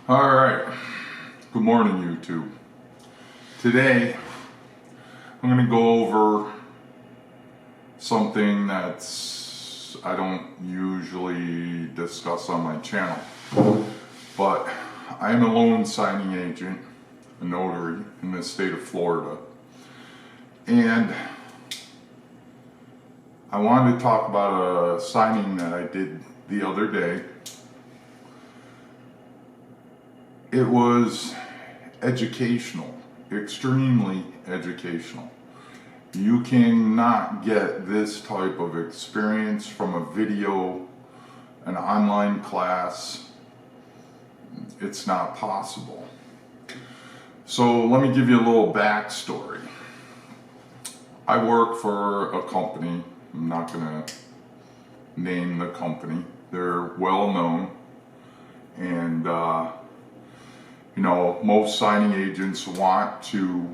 All right, good morning YouTube. Today I'm going to go over something that's I don't usually discuss on my channel, but I am a loan signing agent, a notary in the state of Florida, and I wanted to talk about a signing that I did the other day. It was educational, extremely educational. You cannot get this type of experience from a video, an online class. It's not possible. So let me give you a little backstory. I work for a company. I'm not going to name the company. They're well known, and most signing agents want to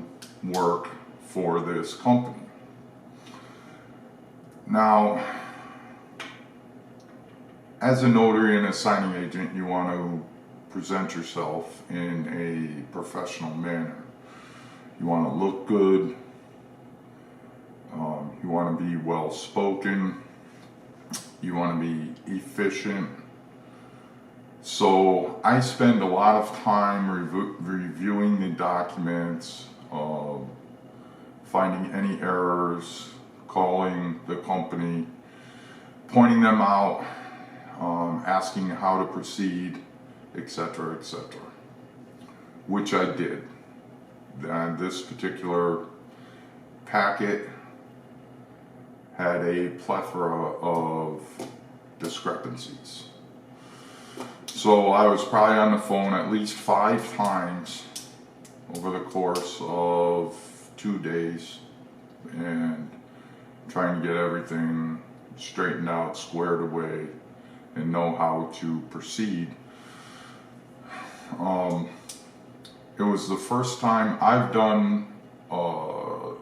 work for this company. Now, as a notary and a signing agent, you want to present yourself in a professional manner. You want to look good. You want to be well spoken. You want to be efficient. So I spend a lot of time reviewing the documents, finding any errors, calling the company, pointing them out, asking how to proceed, etc., etc., which I did. And this particular packet had a plethora of discrepancies. So I was probably on the phone at least 5 times over the course of 2 days and trying to get everything straightened out, squared away, and know how to proceed. It was the first time I've done a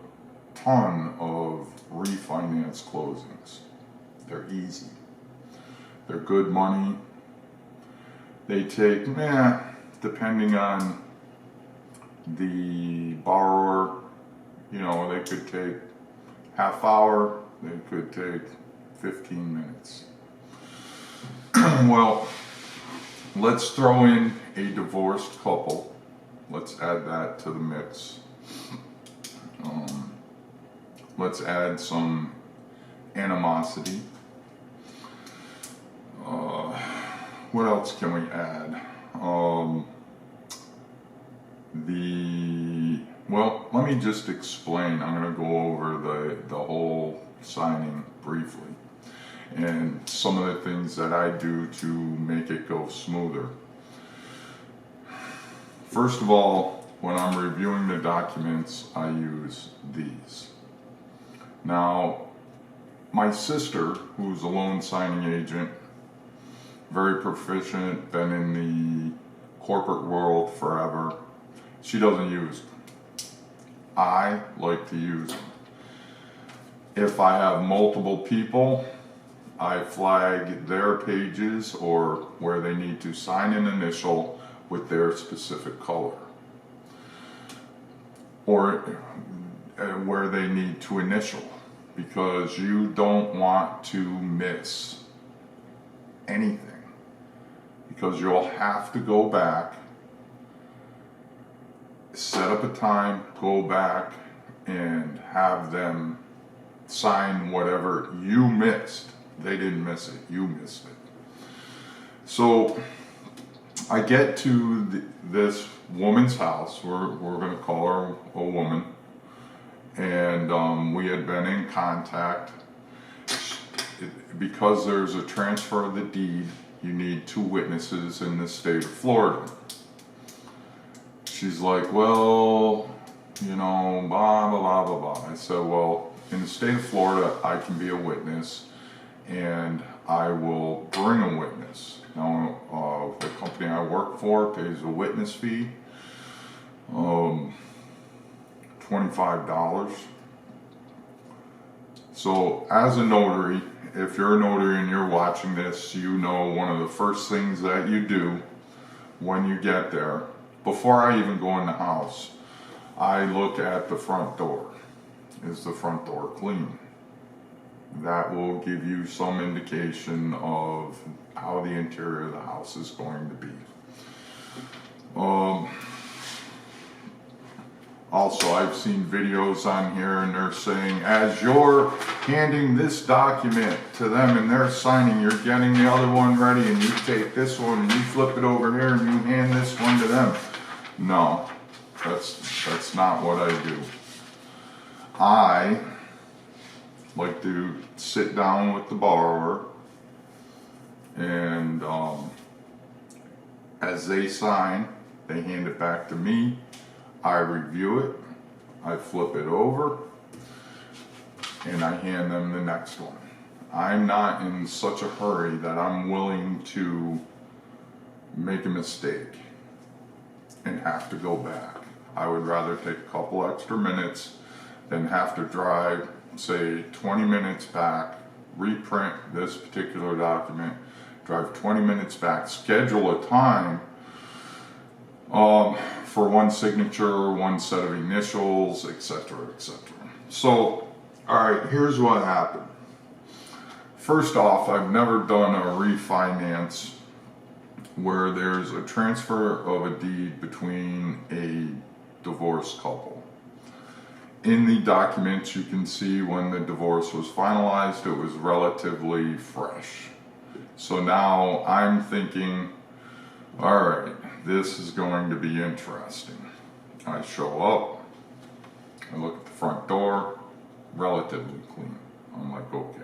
ton of refinance closings. They're easy. They're good money. They take, depending on the borrower, they could take half hour, they could take 15 minutes. Well, let's throw in a divorced couple. Let's add that to the mix. Let's add some animosity. What else can we add? Let me just explain. I'm going to go over the whole signing briefly and some of the things that I do to make it go smoother. First of all, when I'm reviewing the documents, I use these. Now, my sister, who's a loan signing agent, very proficient, been in the corporate world forever, she doesn't use them. I like to use them. If I have multiple people, I flag their pages or where they need to sign an initial with their specific color, or where they need to initial, because you don't want to miss anything, because you'll have to go back, set up a time, go back and have them sign whatever you missed. They didn't miss it, you missed it. So I get to this woman's house. We're going to call her a woman, and we had been in contact. Because there's a transfer of the deed, you need 2 witnesses in the state of Florida. She's like, well, blah, blah, blah, blah, blah. I said, well, in the state of Florida, I can be a witness, and I will bring a witness. Now, the company I work for pays a witness fee, $25. So as a notary, if you're a notary and you're watching this, one of the first things that you do when you get there, before I even go in the house, I look at the front door. Is the front door clean? That will give you some indication of how the interior of the house is going to be. Also, I've seen videos on here and they're saying, as you're handing this document to them and they're signing, you're getting the other one ready and you take this one and you flip it over here and you hand this one to them. No, that's not what I do. I like to sit down with the borrower and as they sign, they hand it back to me. I review it, I flip it over, and I hand them the next one. I'm not in such a hurry that I'm willing to make a mistake and have to go back. I would rather take a couple extra minutes than have to drive, say, 20 minutes back, reprint this particular document, drive 20 minutes back, schedule a time for one signature, one set of initials, etc., etc. So, alright, here's what happened. First off, I've never done a refinance where there's a transfer of a deed between a divorced couple. In the documents, you can see when the divorce was finalized, it was relatively fresh. So now I'm thinking, alright, this is going to be interesting. I show up, I look at the front door, relatively clean. I'm like, okay.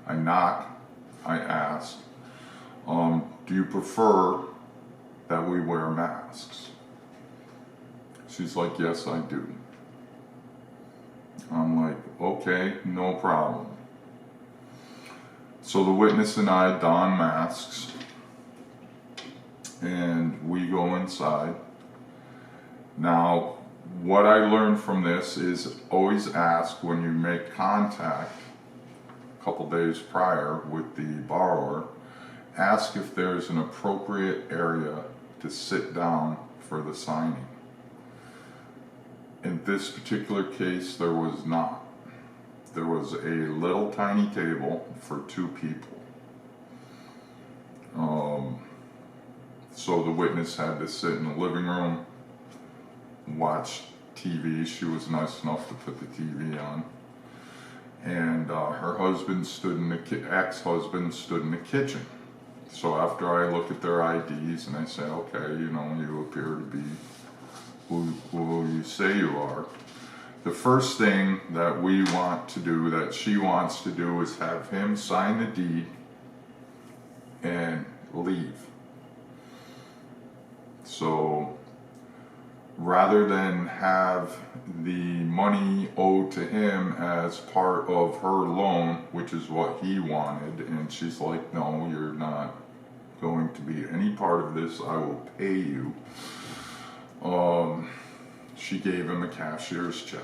I knock, I ask, do you prefer that we wear masks? She's like, yes, I do. I'm like, okay, no problem. So the witness and I don masks and we go inside. Now, what I learned from this is always ask when you make contact a couple days prior with the borrower, ask if there's an appropriate area to sit down for the signing. In this particular case, there was not. There was a little tiny table for two people. So the witness had to sit in the living room, watch TV. She was nice enough to put the TV on. And her husband stood in the ex-husband stood in the kitchen. So after I look at their IDs and I say, okay, you know, you appear to be who you say you are. The first thing that we want to do, that she wants to do, is have him sign the deed and leave. So rather than have the money owed to him as part of her loan, which is what he wanted, and she's like, no, you're not going to be any part of this, I will pay you. She gave him a cashier's check.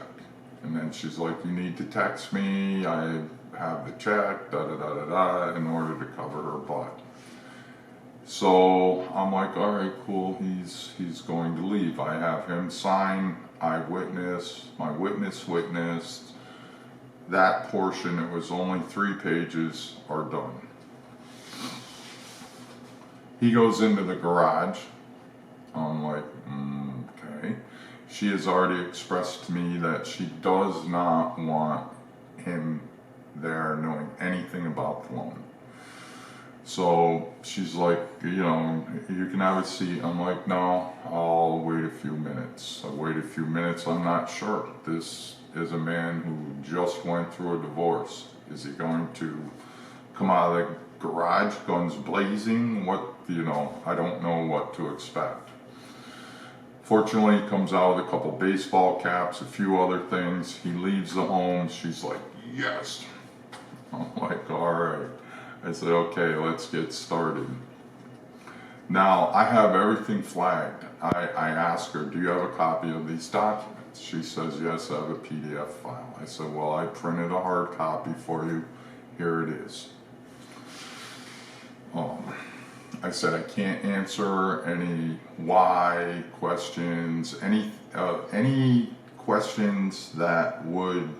And then she's like, you need to text me, I have the check, in order to cover her butt. So I'm like, all right, cool, he's going to leave. I have him sign, I witness, my witness witnessed. That portion, it was only 3 pages, are done. He goes into the garage. I'm like, okay. She has already expressed to me that she does not want him there knowing anything about the loan. So she's like, you know, you can have a seat. I'm like, no, I'll wait a few minutes. I'll wait a few minutes. I'm not sure. This is a man who just went through a divorce. Is he going to come out of the garage, guns blazing? What, you know, I don't know what to expect. Fortunately, he comes out with a couple baseball caps, a few other things. He leaves the home. She's like, yes. I'm like, all right. I said, okay, let's get started. Now, I have everything flagged. I asked her, do you have a copy of these documents? She says, yes, I have a PDF file. I said, well, I printed a hard copy for you. Here it is. I said I can't answer any why questions, any questions that would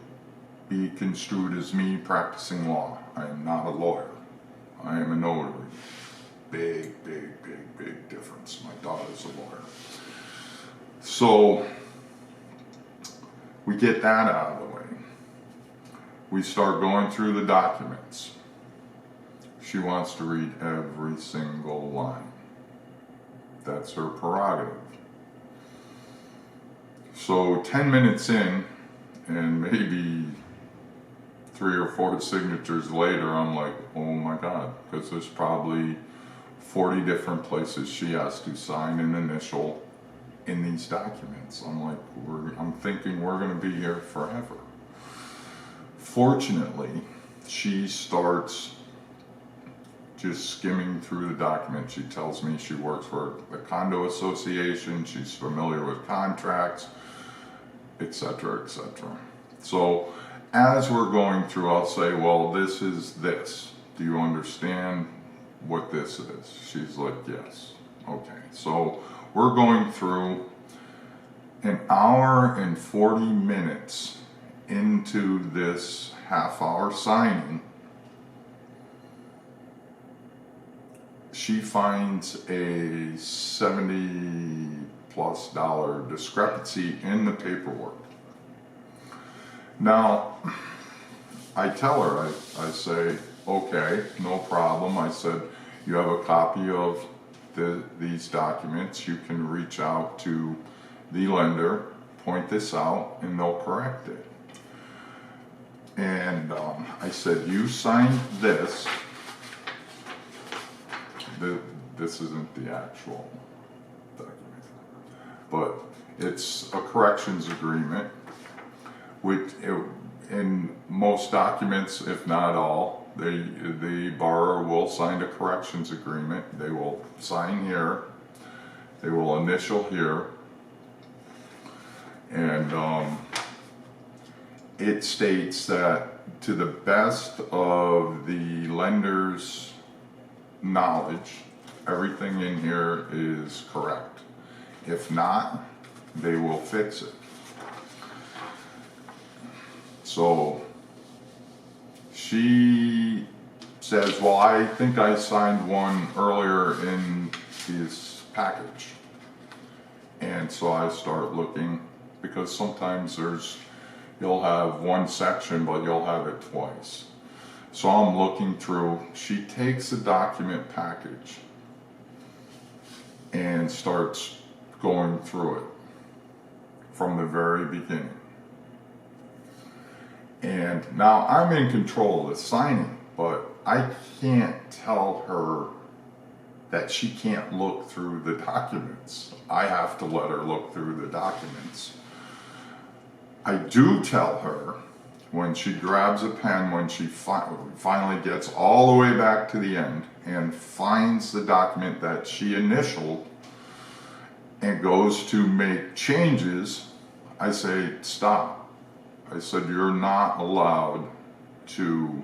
be construed as me practicing law. I am not a lawyer. I am a notary. Big difference. My daughter's a lawyer. So we get that out of the way. We start going through the documents. She wants to read every single line. That's her prerogative. So 10 minutes in, and maybe 3 or 4 signatures later, I'm like, oh my God, because there's probably 40 different places she has to sign an initial in these documents. I'm like, I'm thinking we're going to be here forever. Fortunately, she starts just skimming through the document. She tells me she works for the condo association, she's familiar with contracts, etc., etc. So as we're going through, I'll say, well, this is this. Do you understand what this is? She's like, yes. Okay, so we're going through an hour and 40 minutes into this half-hour signing. She finds a $70+ discrepancy in the paperwork. Now, I tell her, I say, okay, no problem. I said, you have a copy of these documents. You can reach out to the lender, point this out, and they'll correct it. And I said, you signed this. This isn't the actual document, but it's a corrections agreement, which in most documents, if not all, the borrower will sign a corrections agreement. They will sign here, they will initial here, and it states that to the best of the lender's knowledge, everything in here is correct. If not, they will fix it. So she says, well, I think I signed one earlier in this package. And so I start looking, because sometimes you'll have one section, but you'll have it twice. So I'm looking through. She takes the document package and starts going through it from the very beginning. And now I'm in control of the signing, but I can't tell her that she can't look through the documents. I have to let her look through the documents. I do tell her, when she grabs a pen, when she finally gets all the way back to the end and finds the document that she initialed and goes to make changes, I say, stop. I said, you're not allowed to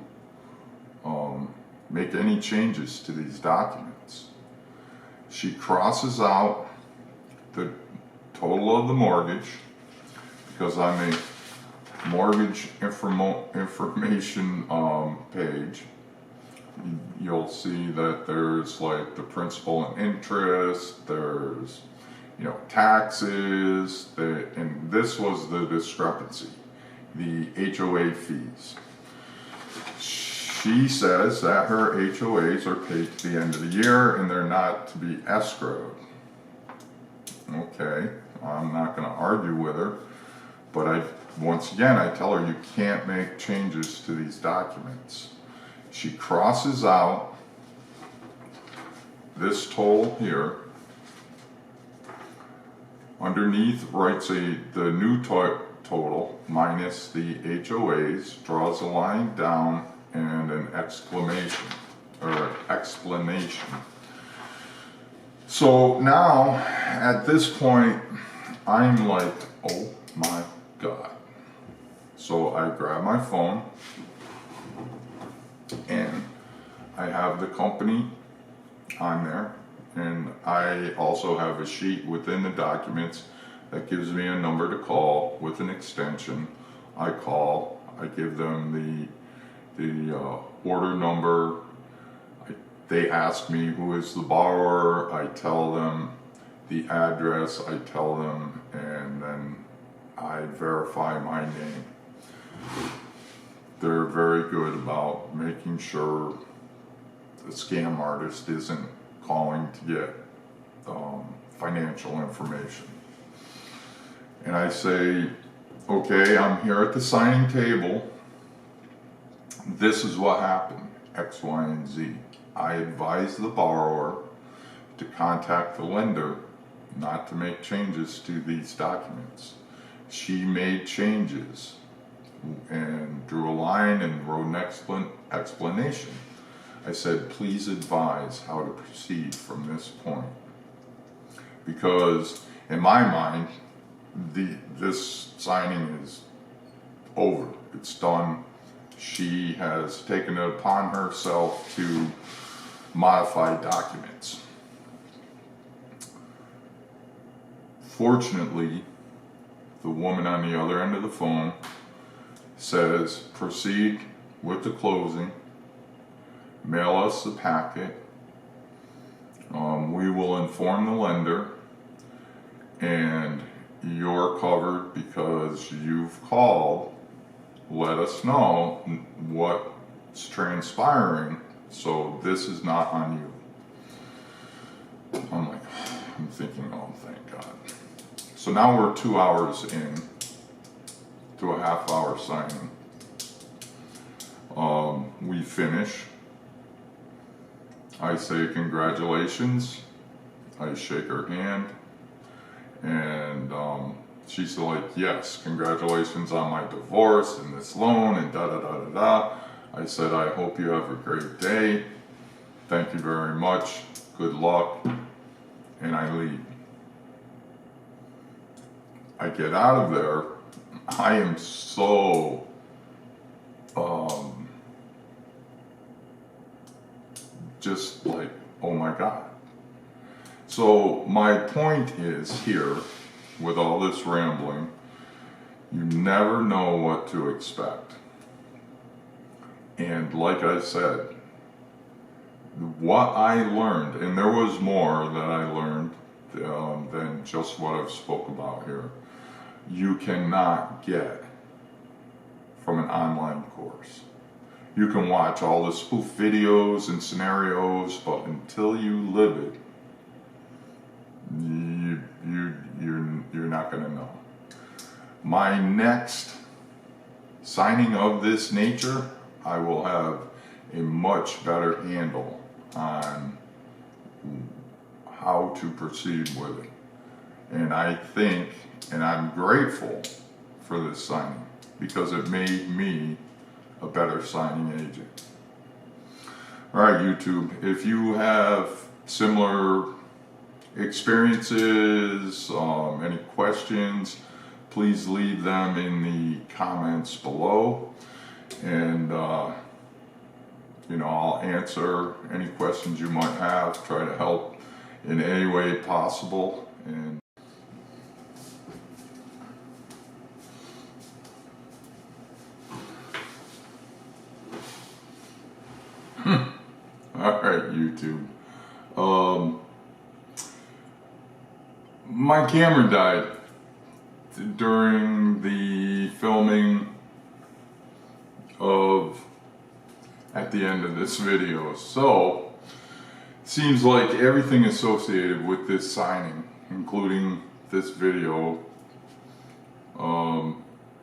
make any changes to these documents. She crosses out the total of the mortgage, because I'm a mortgage information page. You'll see that there's like the principal and interest, there's taxes, and this was the discrepancy, the HOA fees. She says that her HOAs are paid to the end of the year and they're not to be escrowed. Okay, I'm not going to argue with her, but once again, I tell her you can't make changes to these documents. She crosses out this total here. Underneath writes the new total minus the HOAs, draws a line down and an exclamation or explanation. So now at this point I'm like, oh my God. So I grab my phone and I have the company on there. And I also have a sheet within the documents that gives me a number to call with an extension. I call, I give them the order number. They ask me who is the borrower. I tell them the address, I tell them, and then I verify my name. They're very good about making sure the scam artist isn't calling to get financial information. And I say, okay, I'm here at the signing table. This is what happened, X, Y, and Z. I advise the borrower to contact the lender not to make changes to these documents. She made changes and drew a line and wrote an explanation. I said, please advise how to proceed from this point. Because in my mind, this signing is over. It's done. She has taken it upon herself to modify documents. Fortunately, the woman on the other end of the phone says, proceed with the closing, mail us the packet, we will inform the lender, and you're covered because you've called. Let us know what's transpiring, so this is not on you. I'm thinking, oh, thank God. So now we're 2 hours in to a half-hour signing. We finish. I say congratulations. I shake her hand, and she's like, yes, congratulations on my divorce and this loan and da da da da da. I said, I hope you have a great day. Thank you very much. Good luck. And I leave. I get out of there. I am so just like, oh my God. So my point is here, with all this rambling, you never know what to expect. And like I said, what I learned, and there was more that I learned than just what I've spoke about here, you cannot get from an online course. You can watch all the spoof videos and scenarios, but until you live it, you're not going to know. My next signing of this nature, I will have a much better handle on how to proceed with it. And I think, and I'm grateful for this signing, because it made me a better signing agent. All right, YouTube, if you have similar experiences, any questions, please leave them in the comments below, and I'll answer any questions you might have, try to help in any way possible. And all right, YouTube. My camera died during the filming at the end of this video. So, seems like everything associated with this signing, including this video,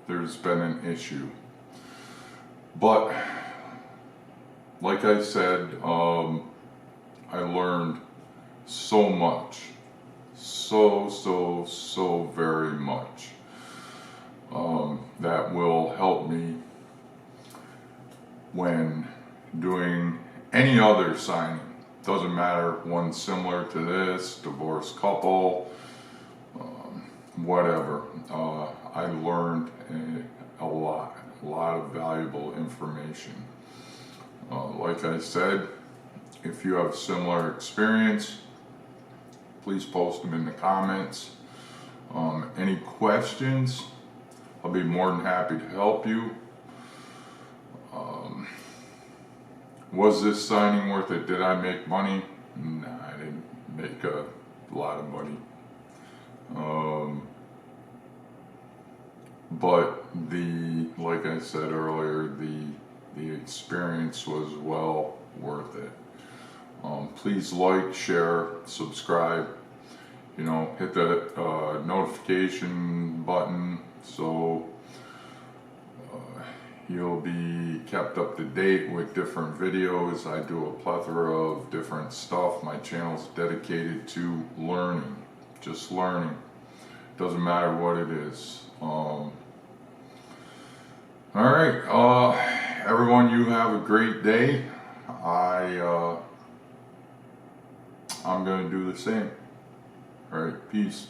there's been an issue. But, like I said, I learned so much, so very much, that will help me when doing any other signing. Doesn't matter, one similar to this, divorced couple, whatever. I learned a lot of valuable information. Like I said, If you have similar experience, please post them in the comments. Any questions, I'll be more than happy to help you. Was this signing worth it? Did I make money? Nah, I didn't make a lot of money. But like I said earlier, the experience was well worth it. Please like, share, subscribe, hit the notification button so you'll be kept up to date with different videos. I do a plethora of different stuff. My channel's dedicated to learning, just learning. Doesn't matter what it is. All right, everyone, you have a great day. I'm going to do the same. All right, peace.